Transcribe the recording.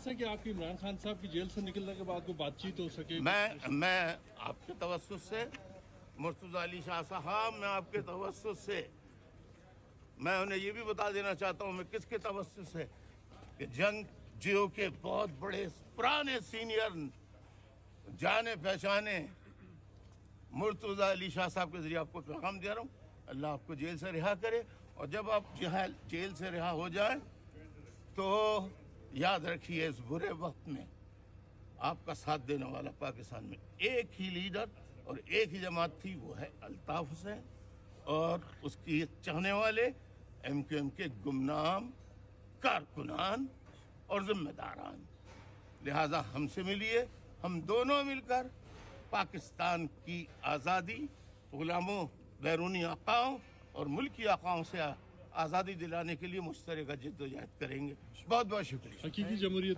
Chance ہے کہ آپ کی عمران خان صاحب کی جیل سے نکلنے کے بعد کوئی بات چیت ہو سکے؟ میں آپ کے توسط سے مرتضی علی شاہ صاحب، میں آپ کے توسط سے میں انہیں یہ بھی بتا دینا چاہتا ہوں، میں کس کے توسط سے، کہ جنگ جیو کے بہت بڑے پرانے سینئر جانے پہچانے مرتضی علی شاہ صاحب کے ذریعے آپ کو پیغام دے رہا ہوں، اللہ آپ کو جیل سے رہا کرے، اور جب آپ جیل سے رہا ہو جائیں تو یاد رکھیے اس برے وقت میں آپ کا ساتھ دینے والا پاکستان میں ایک ہی لیڈر اور ایک ہی جماعت تھی، وہ ہے الطاف حسین اور اس کی چاہنے والے ایم کیو ایم کے گمنام کارکنان اور ذمہ داران۔ لہذا ہم سے ملیے، ہم دونوں مل کر پاکستان کی آزادی، غلاموں بیرونی آقاؤں اور ملکی آقاؤں سے آزادی دلانے کے لیے مشترکہ جدوجہد کریں گے۔ بہت بہت شکریہ۔ حقیقی جمہوریت